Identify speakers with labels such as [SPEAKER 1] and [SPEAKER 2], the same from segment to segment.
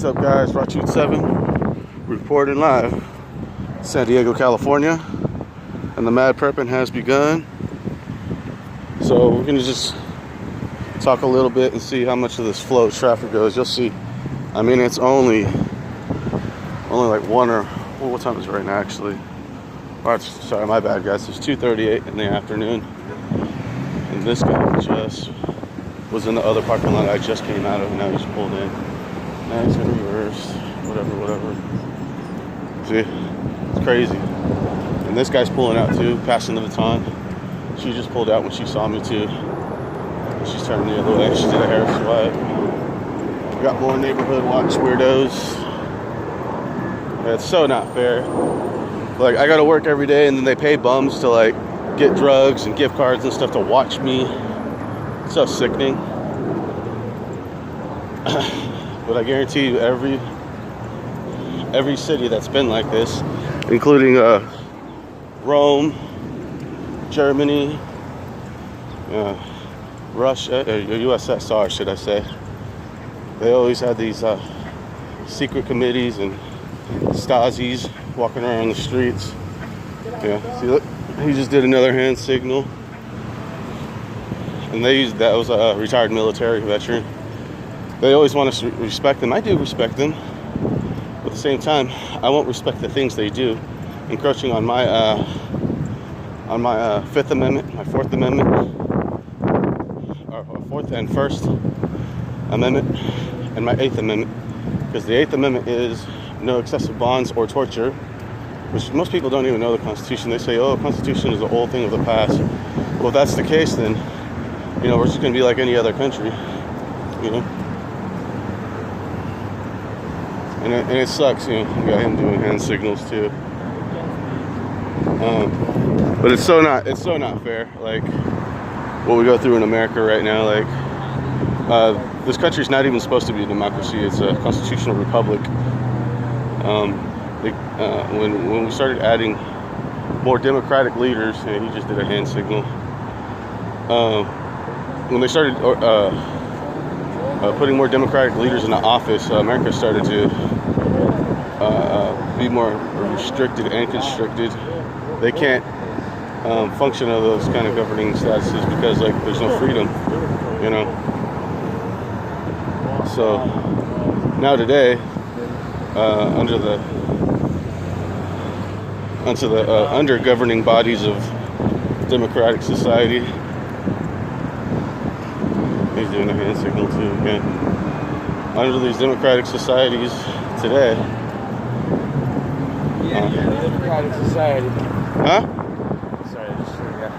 [SPEAKER 1] What's up, guys? Rachute 7 reporting live, San Diego, California, and the mad prepping has begun. So we're gonna just talk a little bit and see how much of this flow traffic goes. You'll see. I mean, it's only like one or well, what time is it right now? Actually, oh, sorry, my bad, guys. It's 2:38 in the afternoon, and this guy just was in the other parking lot I just came out of, and now he's pulled in. Now he's gonna reverse, whatever. See, it's crazy. And this guy's pulling out too, passing the baton. She just pulled out when she saw me too. She's turning the other way. She did a hair swipe. We got more neighborhood watch weirdos. It's so not fair. Like, I gotta work every day, and then they pay bums to like get drugs and gift cards and stuff to watch me. It's so sickening. But I guarantee you, every city that's been like this, including Rome, Germany, Russia, USSR, should I say? They always had these secret committees and Stasis walking around the streets. Yeah, see, look, he just did another hand signal, and that was a retired military veteran. They always want us to respect them. I do respect them, but at the same time, I won't respect the things they do, encroaching on my Fifth Amendment, my Fourth Amendment, or Fourth and First Amendment, and my Eighth Amendment, because the Eighth Amendment is no excessive bonds or torture, which most people don't even know the Constitution. They say, oh, the Constitution is an old thing of the past. Well, if that's the case, then, you know, we're just going to be like any other country, you know? And it sucks, you know, we got him doing hand signals too. But it's so not fair, like, what we go through in America right now. Like, this country's not even supposed to be a democracy. It's a constitutional republic. When we started adding more democratic leaders, and he just did a hand signal. When they started putting more democratic leaders in the office, America started to be more restricted and constricted. They can't function of those kind of governing statuses because, like, there's no freedom, you know. So now today, under the under governing bodies of democratic society, he's doing a hand signal too again. Under these democratic societies today.
[SPEAKER 2] Democratic society.
[SPEAKER 1] Huh?
[SPEAKER 2] Sorry, I just forgot.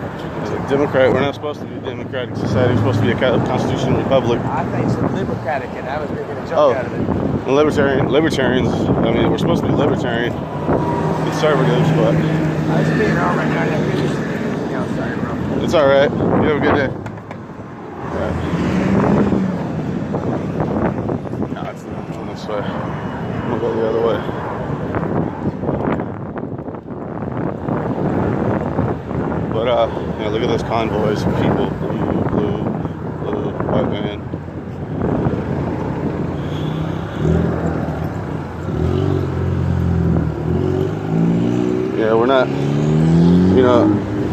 [SPEAKER 1] Democrat. We're not supposed to be a democratic society. We're supposed to be a constitutional republic.
[SPEAKER 2] I think it's libercratic, and I was making a joke out of it.
[SPEAKER 1] And libertarians. I mean, we're supposed to be libertarian, conservatives, but
[SPEAKER 2] I was being wrong right now. I have to get sorry, bro.
[SPEAKER 1] It's all right. You have a good day. No, it's not going this way. I'm gonna go the other way. But you know, look at those convoys of people. Blue, white van. Yeah, we're not, you know,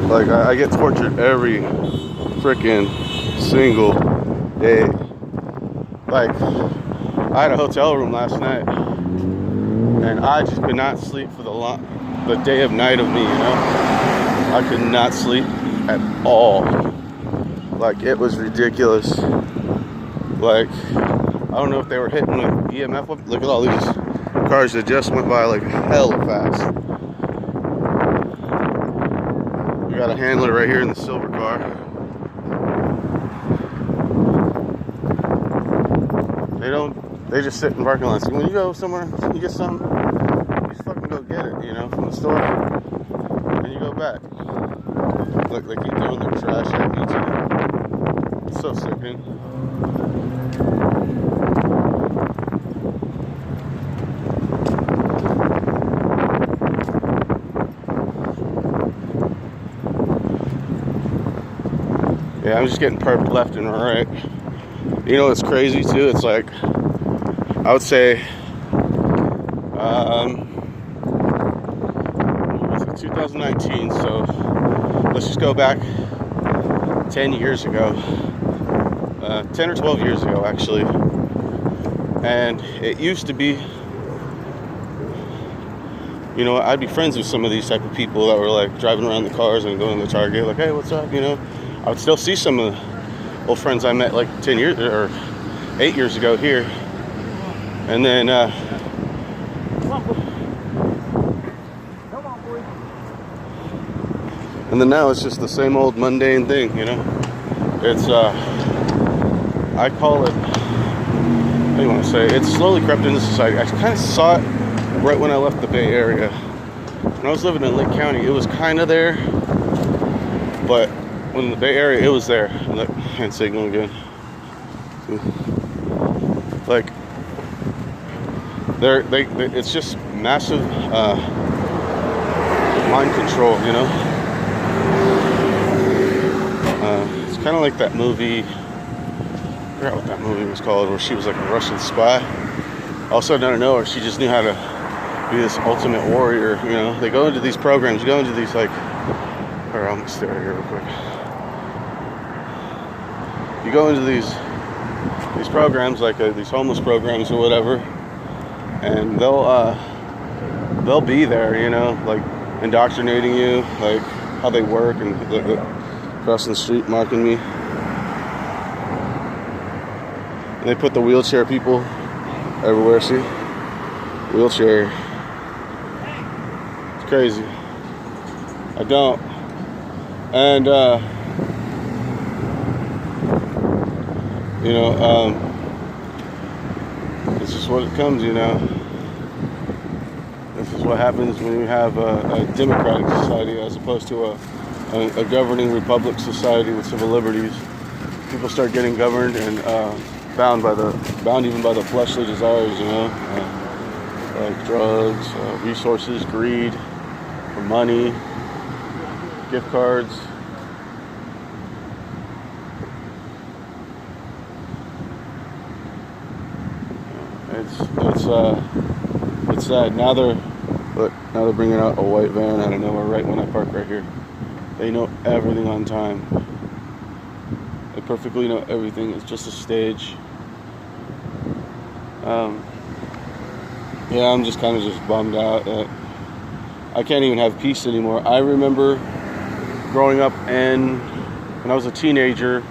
[SPEAKER 1] like I get tortured every freaking single day. Like, I had a hotel room last night, and I just could not sleep for the day of night of me, you know? I could not sleep at all. Like, it was ridiculous. Like, I don't know if they were hitting with EMF. Look at all these cars that just went by like hell fast. We got a handler right here in the silver car. They just sit in parking lots. When you go somewhere, you get something, you just fucking go get it, you know, from the store. And you go back. Look, they keep throwing their trash at me too. It's so sickening. Yeah, I'm just getting perped left and right. You know what's crazy too? It's like, I would say What was it, 2019, so let's just go back 10 years ago. 10 or 12 years ago, actually. And it used to be, you know, I'd be friends with some of these type of people that were like driving around the cars and going to Target, like, hey, what's up, you know. I would still see some of the old friends I met like 10 years or 8 years ago here. And then, now it's just the same old mundane thing, you know. It's, I call it, what do you want to say? It's slowly crept into society. I kind of saw it right when I left the Bay Area. When I was living in Lake County, it was kind of there. But when the Bay Area, it was there. Look, hand signal again. See? Like, it's just massive mind control, you know. It's kind of like that movie. I forgot what that movie was called, where she was like a Russian spy. All of a sudden, out of nowhere, she just knew how to be this ultimate warrior. You know, they go into these programs, you go into these like. Or I'm gonna stay right here real quick. You go into these programs like these homeless programs or whatever, and they'll be there, you know, like indoctrinating you, like how they work, and crossing the street marking me. And they put the wheelchair people everywhere. See, wheelchair. It's crazy. I don't. And you know, it's just what it comes, you know. This is what happens when you have a democratic society as opposed to a governing republic society with civil liberties. People start getting governed and bound even by the fleshly desires, you know, like drugs, resources, greed, for money, gift cards. It's sad. Now they're bringing out a white van out of nowhere right when I park right here. They know everything on time. They perfectly know everything. It's just a stage. Yeah, I'm just kind of bummed out that I can't even have peace anymore. I remember growing up, and when I was a teenager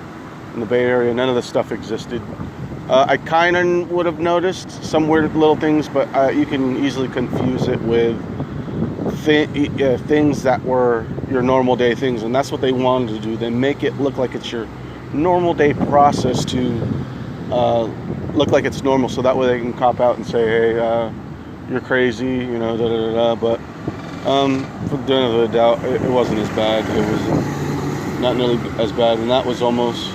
[SPEAKER 1] in the Bay Area, none of this stuff existed. I kind of would have noticed some weird little things, but you can easily confuse it with things that were your normal day things, and that's what they wanted to do. They make it look like it's your normal day process to look like it's normal, so that way they can cop out and say, hey, you're crazy, you know, But for the benefit of the doubt, it wasn't as bad. It was not nearly as bad, and that was almost,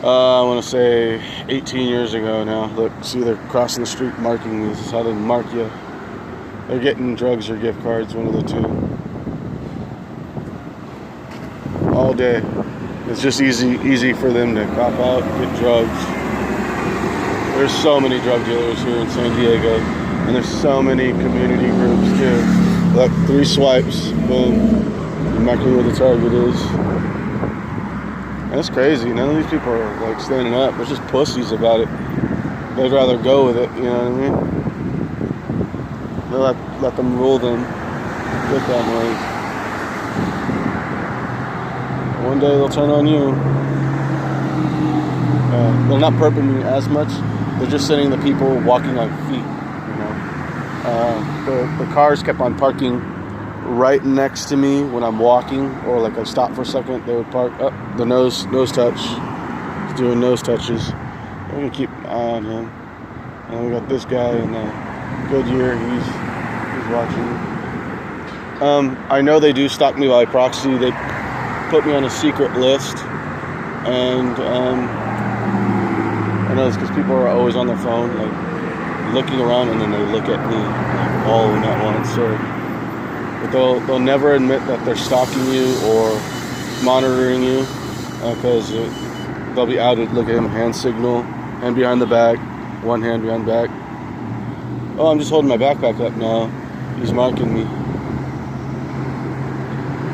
[SPEAKER 1] I want to say 18 years ago now. Look, see, they're crossing the street marking me. This is how they mark you. They're getting drugs or gift cards, one of the two. All day. It's just easy for them to cop out, get drugs. There's so many drug dealers here in San Diego, and there's so many community groups too. Look, 3 swipes, boom. You mark me where the target is. That's crazy. None of these people are like standing up. They're just pussies about it. They'd rather go with it, you know what I mean? They let them rule them. Get that way. One day they'll turn on you. They're not perping me as much. They're just sending the people walking on feet, you know. The cars kept on parking right next to me when I'm walking, or like I stop for a second, they would park up. The nose touch. He's doing nose touches. We're gonna keep an eye on him. And we got this guy in Goodyear. He's watching. I know they do stalk me by proxy. They put me on a secret list, and I know it's because people are always on their phone, like looking around, and then they look at me, like, all of them at once. So, but they'll never admit that they're stalking you or monitoring you, because they'll be outed. Look at him, hand signal, hand behind the back, one hand behind the back. Oh, I'm just holding my backpack up now. He's marking me.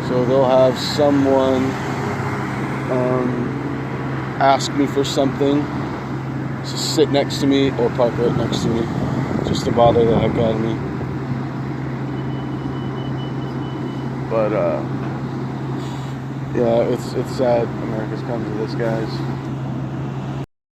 [SPEAKER 1] So they'll have someone ask me for something, just sit next to me or park right next to me, just to bother the heck out of me. But yeah, it's sad America's come to this, guys.